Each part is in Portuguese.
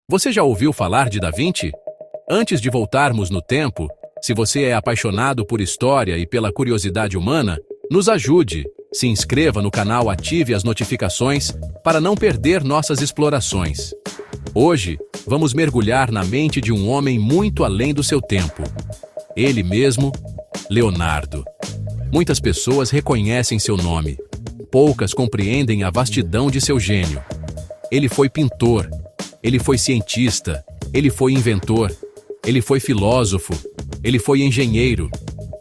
Você já ouviu falar de Da Vinci? Antes de voltarmos no tempo, se você é apaixonado por história e pela curiosidade humana, nos ajude, se inscreva no canal, ative as notificações para não perder nossas explorações. Hoje, vamos mergulhar na mente de um homem muito além do seu tempo. Ele mesmo, Leonardo. Muitas pessoas reconhecem seu nome. Poucas compreendem a vastidão de seu gênio. Ele foi pintor, ele foi cientista, ele foi inventor, ele foi filósofo, ele foi engenheiro,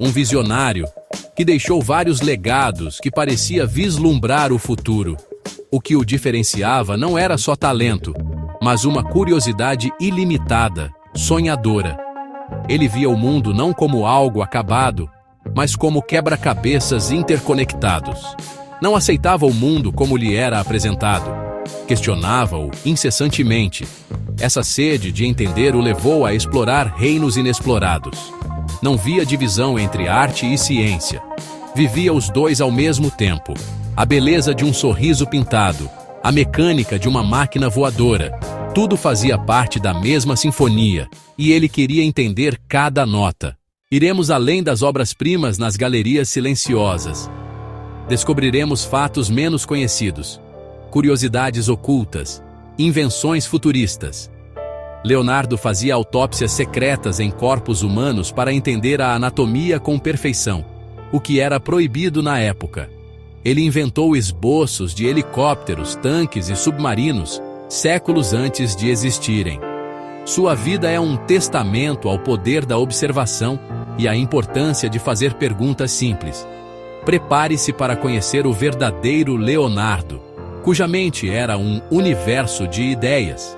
um visionário, que deixou vários legados que parecia vislumbrar o futuro. O que o diferenciava não era só talento, mas uma curiosidade ilimitada, sonhadora. Ele via o mundo não como algo acabado, mas como quebra-cabeças interconectados. Não aceitava o mundo como lhe era apresentado. Questionava-o incessantemente. Essa sede de entender o levou a explorar reinos inexplorados. Não via divisão entre arte e ciência. Vivia os dois ao mesmo tempo. A beleza de um sorriso pintado, a mecânica de uma máquina voadora. Tudo fazia parte da mesma sinfonia, e ele queria entender cada nota. Iremos além das obras-primas nas galerias silenciosas. Descobriremos fatos menos conhecidos, curiosidades ocultas, invenções futuristas. Leonardo fazia autópsias secretas em corpos humanos para entender a anatomia com perfeição, o que era proibido na época. Ele inventou esboços de helicópteros, tanques e submarinos, séculos antes de existirem. Sua vida é um testamento ao poder da observação e à importância de fazer perguntas simples. Prepare-se para conhecer o verdadeiro Leonardo, cuja mente era um universo de ideias.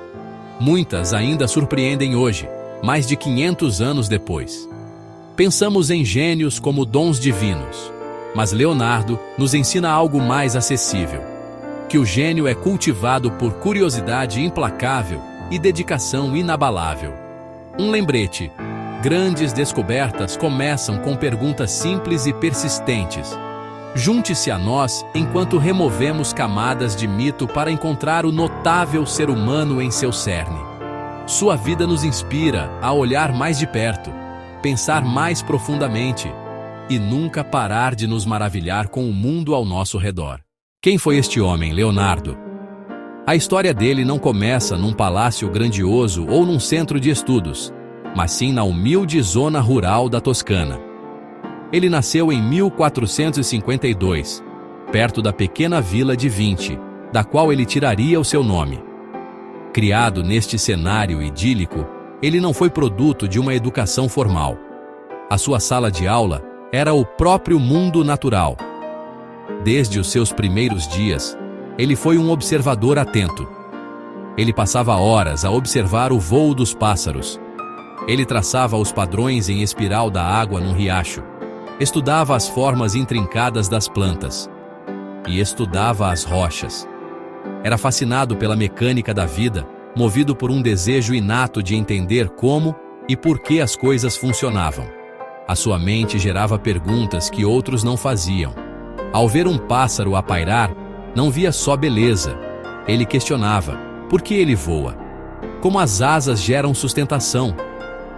Muitas ainda surpreendem hoje, mais de 500 anos depois. Pensamos em gênios como dons divinos, mas Leonardo nos ensina algo mais acessível: que o gênio é cultivado por curiosidade implacável e dedicação inabalável. Um lembrete: grandes descobertas começam com perguntas simples e persistentes. Junte-se a nós enquanto removemos camadas de mito para encontrar o notável ser humano em seu cerne. Sua vida nos inspira a olhar mais de perto, pensar mais profundamente e nunca parar de nos maravilhar com o mundo ao nosso redor. Quem foi este homem, Leonardo? A história dele não começa num palácio grandioso ou num centro de estudos, mas sim na humilde zona rural da Toscana. Ele nasceu em 1452, perto da pequena vila de Vinci, da qual ele tiraria o seu nome. Criado neste cenário idílico, ele não foi produto de uma educação formal. A sua sala de aula era o próprio mundo natural. Desde os seus primeiros dias, ele foi um observador atento. Ele passava horas a observar o voo dos pássaros. Ele traçava os padrões em espiral da água num riacho. Estudava as formas intrincadas das plantas. E estudava as rochas. Era fascinado pela mecânica da vida, movido por um desejo inato de entender como e por que as coisas funcionavam. A sua mente gerava perguntas que outros não faziam. Ao ver um pássaro a pairar, não via só beleza. Ele questionava: por que ele voa? Como as asas geram sustentação?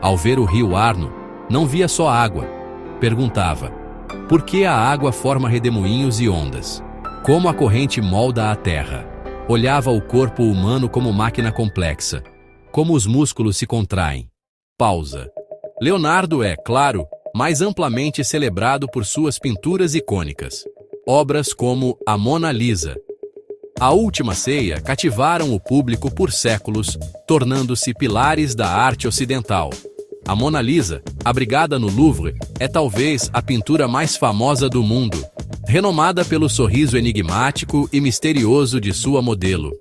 Ao ver o rio Arno, não via só água. Perguntava: por que a água forma redemoinhos e ondas? Como a corrente molda a terra? Olhava o corpo humano como máquina complexa. Como os músculos se contraem. Pausa. Leonardo é, claro, mais amplamente celebrado por suas pinturas icônicas. Obras como a Mona Lisa, A Última Ceia cativaram o público por séculos, tornando-se pilares da arte ocidental. A Mona Lisa, abrigada no Louvre, é talvez a pintura mais famosa do mundo, renomada pelo sorriso enigmático e misterioso de sua modelo.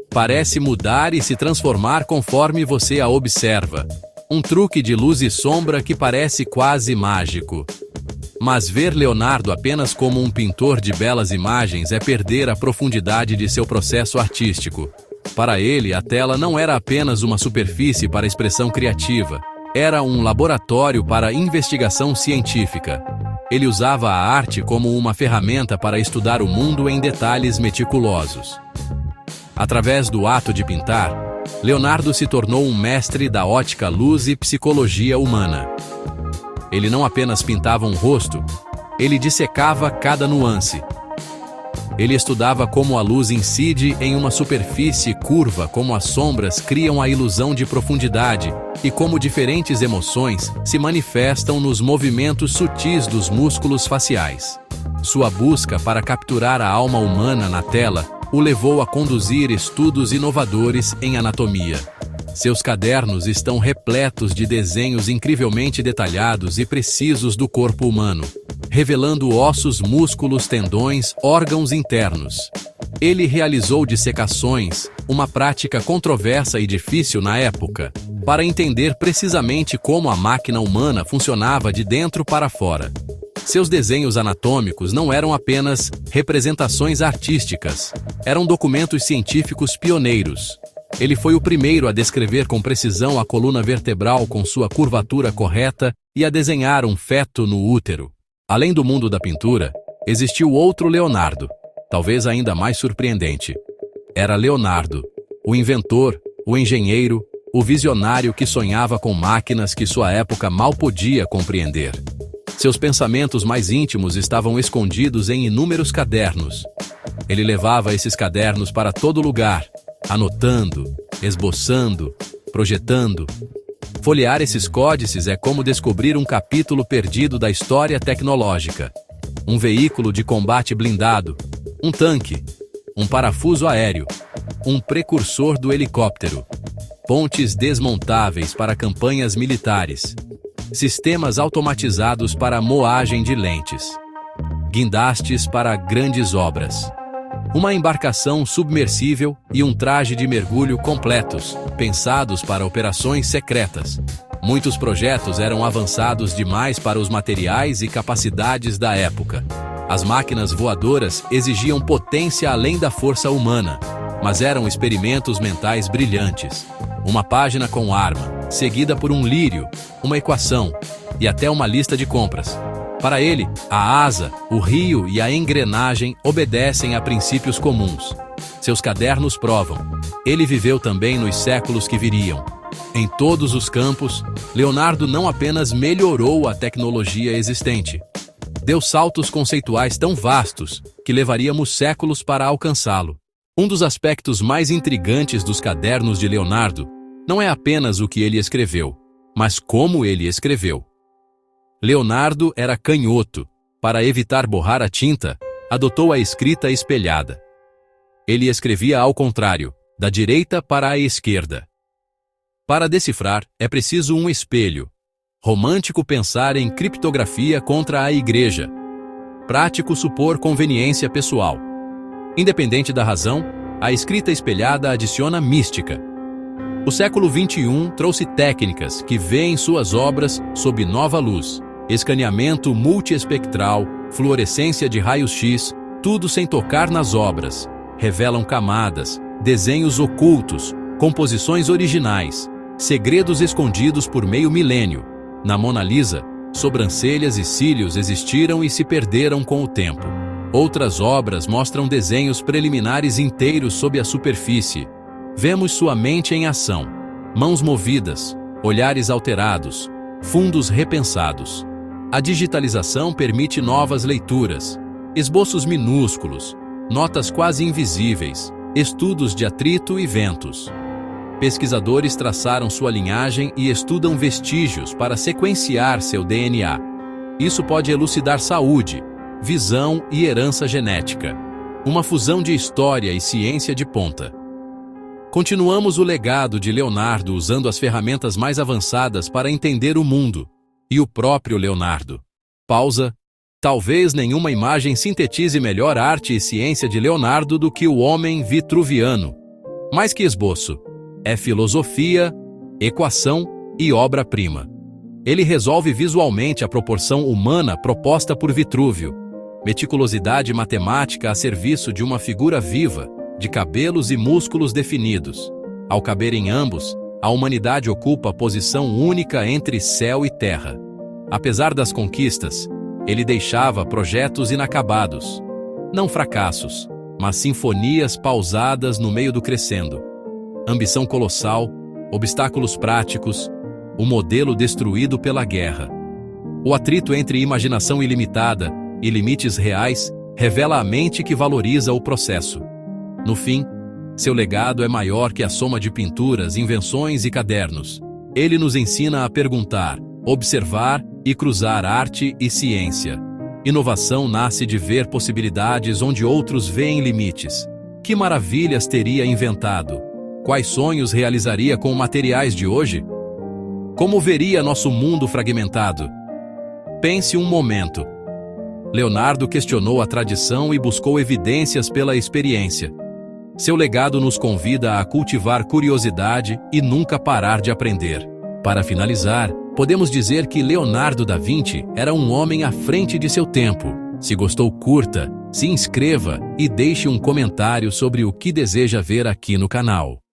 Parece mudar e se transformar conforme você a observa. Um truque de luz e sombra que parece quase mágico. Mas ver Leonardo apenas como um pintor de belas imagens é perder a profundidade de seu processo artístico. Para ele, a tela não era apenas uma superfície para expressão criativa. Era um laboratório para investigação científica. Ele usava a arte como uma ferramenta para estudar o mundo em detalhes meticulosos. Através do ato de pintar, Leonardo se tornou um mestre da ótica luz e psicologia humana. Ele não apenas pintava um rosto, ele dissecava cada nuance. Ele estudava como a luz incide em uma superfície curva, como as sombras criam a ilusão de profundidade e como diferentes emoções se manifestam nos movimentos sutis dos músculos faciais. Sua busca para capturar a alma humana na tela o levou a conduzir estudos inovadores em anatomia. Seus cadernos estão repletos de desenhos incrivelmente detalhados e precisos do corpo humano, revelando ossos, músculos, tendões, órgãos internos. Ele realizou dissecações, uma prática controversa e difícil na época, para entender precisamente como a máquina humana funcionava de dentro para fora. Seus desenhos anatômicos não eram apenas representações artísticas, eram documentos científicos pioneiros. Ele foi o primeiro a descrever com precisão a coluna vertebral com sua curvatura correta e a desenhar um feto no útero. Além do mundo da pintura, existiu outro Leonardo, talvez ainda mais surpreendente. Era Leonardo, o inventor, o engenheiro, o visionário que sonhava com máquinas que sua época mal podia compreender. Seus pensamentos mais íntimos estavam escondidos em inúmeros cadernos. Ele levava esses cadernos para todo lugar, anotando, esboçando, projetando. Folhear esses códices é como descobrir um capítulo perdido da história tecnológica. Um veículo de combate blindado, um tanque, um parafuso aéreo, um precursor do helicóptero, pontes desmontáveis para campanhas militares, sistemas automatizados para moagem de lentes, guindastes para grandes obras. Uma embarcação submersível e um traje de mergulho completos, pensados para operações secretas. Muitos projetos eram avançados demais para os materiais e capacidades da época. As máquinas voadoras exigiam potência além da força humana, mas eram experimentos mentais brilhantes. Uma página com arma, seguida por um lírio, uma equação e até uma lista de compras. Para ele, a asa, o rio e a engrenagem obedecem a princípios comuns. Seus cadernos provam. Ele viveu também nos séculos que viriam. Em todos os campos, Leonardo não apenas melhorou a tecnologia existente, deu saltos conceituais tão vastos que levaríamos séculos para alcançá-lo. Um dos aspectos mais intrigantes dos cadernos de Leonardo não é apenas o que ele escreveu, mas como ele escreveu. Leonardo era canhoto. Para evitar borrar a tinta, adotou a escrita espelhada. Ele escrevia ao contrário, da direita para a esquerda. Para decifrar, é preciso um espelho. Romântico pensar em criptografia contra a igreja. Prático supor conveniência pessoal. Independente da razão, a escrita espelhada adiciona mística. O século XXI trouxe técnicas que vêem suas obras sob nova luz. Escaneamento multiespectral, fluorescência de raios-x, tudo sem tocar nas obras. Revelam camadas, desenhos ocultos, composições originais, segredos escondidos por meio milênio. Na Mona Lisa, sobrancelhas e cílios existiram e se perderam com o tempo. Outras obras mostram desenhos preliminares inteiros sob a superfície. Vemos sua mente em ação, mãos movidas, olhares alterados, fundos repensados. A digitalização permite novas leituras, esboços minúsculos, notas quase invisíveis, estudos de atrito e ventos. Pesquisadores traçaram sua linhagem e estudam vestígios para sequenciar seu DNA. Isso pode elucidar saúde, visão e herança genética. Uma fusão de história e ciência de ponta. Continuamos o legado de Leonardo usando as ferramentas mais avançadas para entender o mundo. E o próprio Leonardo. Pausa. Talvez nenhuma imagem sintetize melhor arte e ciência de Leonardo do que o homem vitruviano. Mais que esboço, é filosofia, equação e obra-prima. Ele resolve visualmente a proporção humana proposta por Vitrúvio. Meticulosidade matemática a serviço de uma figura viva, de cabelos e músculos definidos. Ao caber em ambos, a humanidade ocupa a posição única entre céu e terra. Apesar das conquistas, ele deixava projetos inacabados. Não fracassos, mas sinfonias pausadas no meio do crescendo. ambição colossal, obstáculos práticos, o modelo destruído pela guerra. O atrito entre imaginação ilimitada e limites reais revela a mente que valoriza o processo. No fim, seu legado é maior que a soma de pinturas, invenções e cadernos. Ele nos ensina a perguntar, observar e cruzar arte e ciência. Inovação nasce de ver possibilidades onde outros veem limites. Que maravilhas teria inventado? Quais sonhos realizaria com materiais de hoje? Como veria nosso mundo fragmentado? Pense um momento. Leonardo questionou a tradição e buscou evidências pela experiência. Seu legado nos convida a cultivar curiosidade e nunca parar de aprender. Para finalizar, podemos dizer que Leonardo da Vinci era um homem à frente de seu tempo. Se gostou, curta, se inscreva e deixe um comentário sobre o que deseja ver aqui no canal.